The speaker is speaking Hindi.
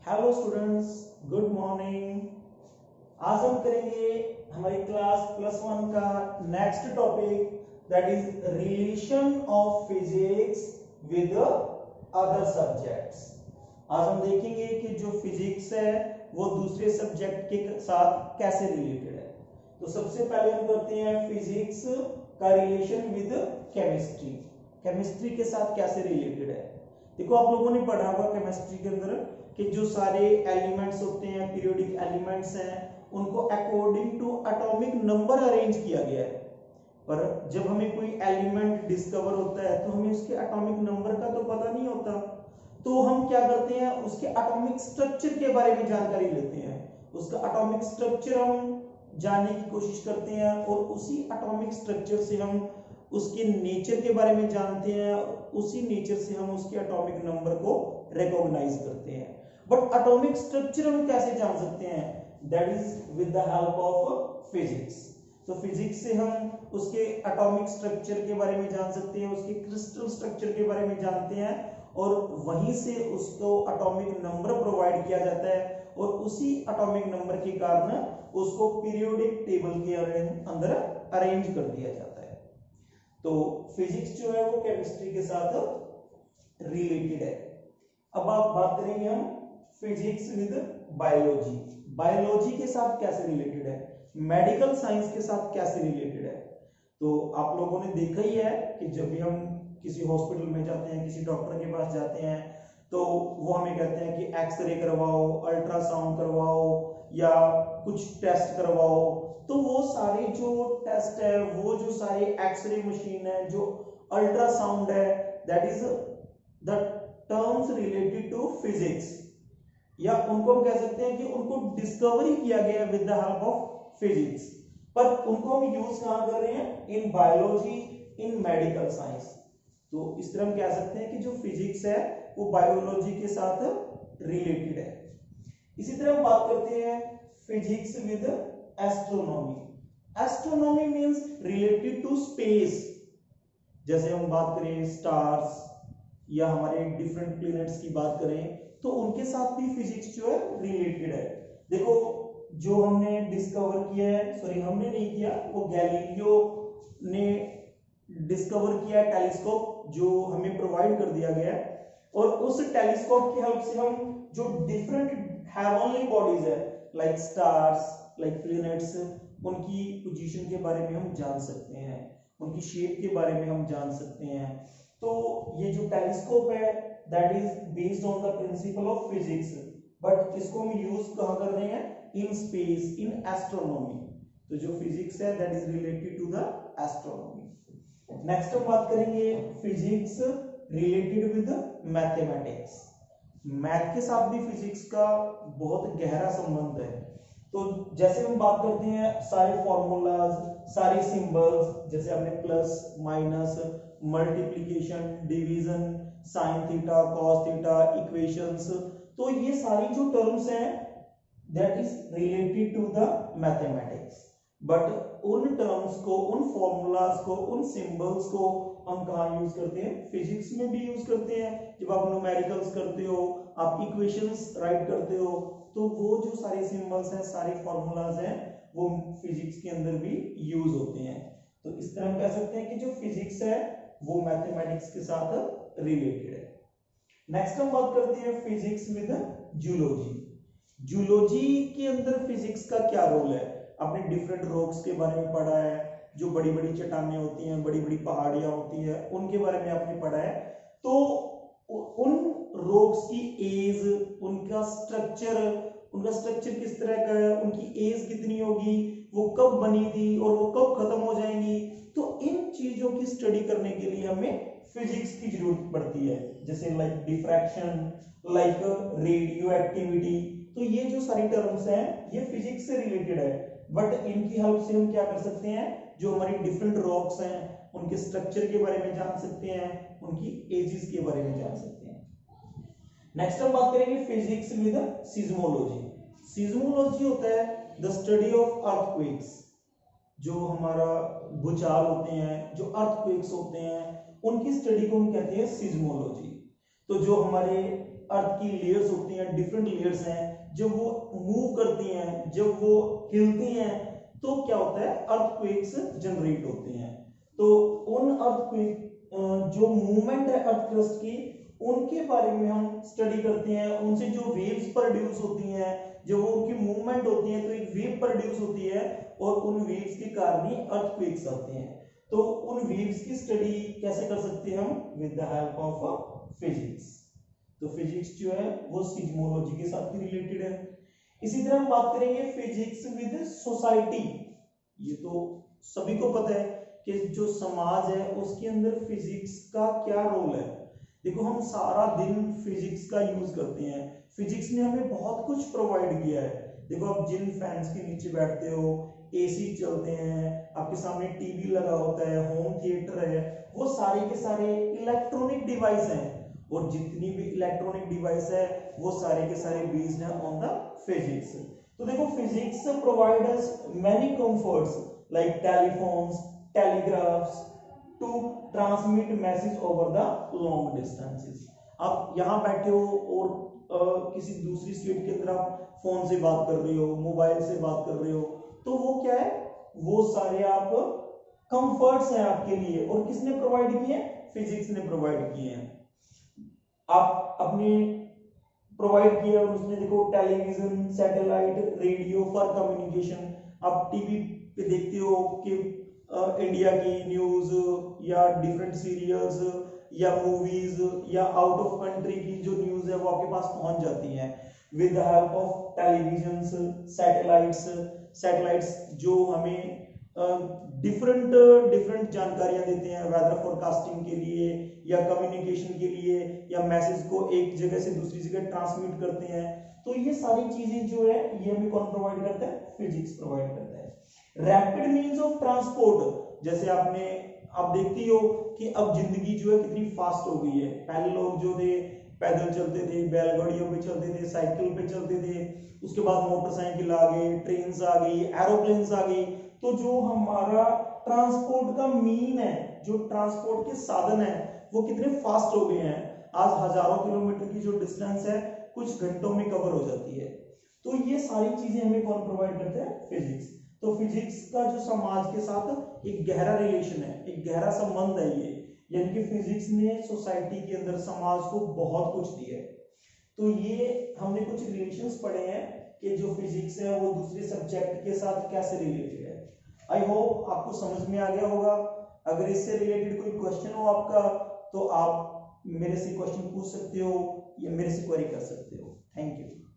Hello students, good morning. आज हम करेंगे हमारी क्लास +1 का next topic, that is relation of physics with other subjects. आज हम देखेंगे कि जो फिजिक्स है वो दूसरे सब्जेक्ट के साथ कैसे रिलेटेड है। तो सबसे पहले हम करते हैं फिजिक्स का रिलेशन विद केमिस्ट्री। केमिस्ट्री के साथ कैसे रिलेटेड है। देखो, आप लोगों ने पढ़ा होगा केमिस्ट्री के अंदर कि जो सारे एलिमेंट्स होते हैं, पीरियोडिक एलिमेंट्स हैं, उनको according to atomic number arrange किया गया है। पर जब हमें कोई एलिमेंट डिस्कवर होता है तो हमें उसके एटॉमिक नंबर का तो पता नहीं होता, तो हम क्या करते हैं, उसके एटॉमिक स्ट्रक्चर के बारे में जानकारी लेते हैं। उसका एटॉमिक स्ट्रक्चर हम जानने की कोशिश करते हैं और उसी एटॉमिक स्ट्रक्चर से हम उसके नेचर के बारे में जानते हैं, उसी नेचर से हम उसके एटॉमिक नंबर को रिकॉग्नाइज करते हैं। बट एटॉमिक स्ट्रक्चर हम कैसे जान सकते हैं? That is with the help of physics. तो फिजिक्स से हम उसके एटॉमिक स्ट्रक्चर के बारे में जान सकते हैं, उसके क्रिस्टल स्ट्रक्चर के बारे में जानते हैं और वहीं से उसको एटॉमिक नंबर प्रोवाइड किया जाता है और उसी एटॉमिक नंबर के कारण उसको पीरियोडिक टेबल के अंदर अरेंज कर दिया जाता है। तो फिजिक्स जो है वो केमिस्ट्री के साथ रिलेटेड है। अब आप बात करेंगे हम फिजिक्स विद बायोलॉजी। बायोलॉजी के साथ कैसे रिलेटेड है, मेडिकल साइंस के साथ कैसे रिलेटेड है। तो आप लोगों ने देखा ही है कि जब भी हम किसी हॉस्पिटल में जाते हैं, किसी डॉक्टर के पास जाते हैं, तो वो हमें कहते हैं कि एक्सरे करवाओ, अल्ट्रासाउंड करवाओ या कुछ टेस्ट करवाओ। तो वो सारे जो टेस्ट है, वो जो सारे एक्सरे मशीन है, जो अल्ट्रासाउंड है, that is the terms related to physics, या उनको हम कह सकते हैं कि उनको डिस्कवरी किया गया with the help of physics. पर उनको हम यूज कहां कर रहे हैं? In biology, in medical science. तो इस तरह हम कह सकते हैं कि जो फिजिक्स है वो बायोलॉजी के साथ रिलेटेड है। इसी तरह हम बात करते हैं physics with astronomy. Astronomy means related to space. जैसे हम बात करें स्टार्स या हमारे डिफरेंट प्लैनेट्स की बात करें, तो उनके साथ भी फिजिक्स जो है रिलेटेड है। देखो, जो हमने डिस्कवर किया है, सॉरी हमने नहीं किया, वो गैलीलियो ने डिस्कवर किया है टेलीस्कोप, जो हमें प्रोवाइड कर दिया गया है। और उस टेलीस्कोप की हेल्प से हम जो डिफरेंट हेवनली बॉडीज है, लाइक स्टार्स, लाइक प्लैनेट्स, उनकी पोजीशन के बारे में हम जान सकते हैं, उनकी शेप के बारे में हम जान सकते हैं। तो ये जो टेलीस्कोप है that is based on the principle of physics, but इसको हम यूज कहां कर रहे हैं? In space, in astronomy. तो जो फिजिक्स है that is related to the astronomy. Next हम बात करेंगे physics related with mathematics. Math के साथ भी फिजिक्स का बहुत गहरा संबंध है। तो जैसे हम बात करते हैं सारे फॉर्मूलाज, सारे सिंबल्स, जैसे आपने plus, minus, multiplication, division, sine theta, cos theta, equations, तो ये सारी जो टर्म्स हैं that is related to the mathematics. But उन टर्म्स को, उन फॉर्मूलाज को, उन सिंबल्स को हम कहां यूज करते हैं? फिजिक्स में भी यूज करते हैं। जब आप न्यूमेरिकल्स करते हो, आप इक्वेशंस राइट करते हो, तो वो जो सारे सिंबल्स हैं, सारे फॉर्मूलाज हैं, वो फिजिक्स के अंदर भी यूज होते हैं। तो इस तरह हम कह सकते हैं कि जो फिजिक्स है वो मैथमेटिक्स के साथ रिलेटेड है। नेक्स्ट हम बात करते हैं फिजिक्स विद जूलॉजी। जूलॉजी के अंदर फिजिक्स का क्या रोल है? आपने डिफरेंट रॉक्स के बारे में पढ़ा है, जो बड़ी बड़ी चट्टानें होती हैं, बड़ी बड़ी पहाड़ियां होती हैं, उनके बारे में आपने पढ़ा है। तो उन रॉक्स की एज, उनका स्ट्रक्चर किस तरह का है, उनकी एज कितनी होगी, वो कब बनी थी और वो कब खत्म हो जाएंगी। तो इन चीजों की स्टडी करने के लिए हमें फिजिक्स की जरूरत पड़ती है, जैसे like diffraction, like radio activity. तो ये जो सारी टर्म्स हैं ये फिजिक्स से रिलेटेड है, बट इनकी हेल्प से हम क्या कर सकते हैं? जो हमारी डिफरेंट रॉक्स हैं उनके स्ट्रक्चर के बारे में जान सकते हैं, उनकी एजेस के बारे में जान सकते हैं। नेक्स्ट हम बात करेंगे फिजिक्स विद सिज्मोलॉजी। सिज्मोलॉजी होता है द स्टडी ऑफ अर्थक्वेक्स। जो हमारा भूचाल होते हैं, जो अर्थक्वेक्स होते हैं, उनकी स्टडी को हम कहते हैं सिज्मोलॉजी। तो जो हमारे अर्थ की लेयर्स होती हैं, डिफरेंट लेयर्स हैं, जब वो मूव करती हैं, जब वो हिलती हैं, तो क्या होता है, अर्थक्वेक्स जनरेट होते हैं। तो उन अर्थक्वेक जो मूवमेंट है अर्थ क्रस्ट की, उनके बारे में हम स्टडी करते हैं। उनसे जो वेव्स प्रोड्यूस होती हैं, जब वो उनकी मूवमेंट होती है तो एक वेव प्रोड्यूस होती है, और उन वेव्स के कारण ही अर्थक्वेक्स आते हैं। तो उन वेव्स की स्टडी कैसे कर सकते हैं हम, with the help of physics. तो फिजिक्स जो है वो सिज्मोलॉजी के साथ भी रिलेटेड है। इसी तरह हम बात करेंगे फिजिक्स विद सोसाइटी। ये तो सभी को पता है कि जो समाज है उसके अंदर फिजिक्स का क्या रोल है। देखो हम सारा दिन फिजिक्स का यूज करते हैं, फिजिक्स ने हमें बहुत कुछ प्रोवाइड किया है। देखो आप जिन फैंस के नीचे बैठते हो, एसी चलते हैं, आपके सामने टीवी लगा होता है, होम थिएटर है, वो सारे के सारे इलेक्ट्रॉनिक डिवाइस हैं, और जितनी भी इलेक्ट्रॉनिक डिवाइस है वो सारे के सारे बेस्ड हैं ऑन द फिजिक्स। तो देखो physics provide us many comforts like telephones, telegraphs to transmit message over the long distances. आप यहाँ बैठे हो और किसी दूसरी स्टेट के अंदर आप फोन से बात कर रहे हो, मोबाइल से बात कर रहे हो, तो वो क्या है, वो सारे आप कंफर्ट्स हैं आपके लिए, और किसने प्रोवाइड किए हैं, फिजिक्स ने प्रोवाइड किए हैं। आप अपने प्रोवाइड किया उसने, देखो television, satellite, radio for communication. आप टीवी पे देखते हो कि इंडिया की न्यूज या डिफरेंट सीरियल्स या मूवीज या आउट ऑफ कंट्री की जो न्यूज है वो आपके पास पहुंच जाती है with the help of television, satellites जो हमें डिफरेंट जानकारियां देते हैं, वेदर फोरकास्टिंग के लिए या कम्युनिकेशन के लिए, या मैसेज को एक जगह से दूसरी जगह ट्रांसमिट करते हैं। तो ये सारी चीजें जो है ये हमें कौन प्रोवाइड करता है, फिजिक्स प्रोवाइड करता है। रैपिड मींस ऑफ ट्रांसपोर्ट, जैसे आप देखती हो कि अब जिंदगी जो है कितनी फास्ट हो गई है। पहले लोग जो थे पैदल चलते थे, बैलगाड़ियों पे चलते थे, साइकिल पे चलते थे, उसके बाद मोटरसाइकिल आ गई, ट्रेन्स आ गई, एरोप्लेन्स आ गई। तो जो हमारा ट्रांसपोर्ट का मीन है, जो ट्रांसपोर्ट के साधन है, वो कितने फास्ट हो गए हैं। आज हजारों किलोमीटर की जो डिस्टेंस है कुछ घंटों में कवर हो जाती है। तो ये सारी चीजें हमें कौन प्रोवाइड करते हैं, फिजिक्स। तो फिजिक्स का जो समाज के साथ एक गहरा रिलेशन है, एक गहरा संबंध है ये, यानी कि फिजिक्स ने सोसाइटी के अंदर समाज को बहुत कुछ दिया है। तो ये हमने कुछ रिलेशंस पढ़े हैं कि जो फिजिक्स है वो दूसरे सब्जेक्ट के साथ कैसे रिलेटेड है। आई होप आपको समझ में आ गया होगा। अगर इससे रिलेटेड कोई क्वेश्चन हो आपका तो आप मेरे से क्वेश्चन पूछ सकते हो या मेरे से क्वेरी कर सकते हो। Thank you.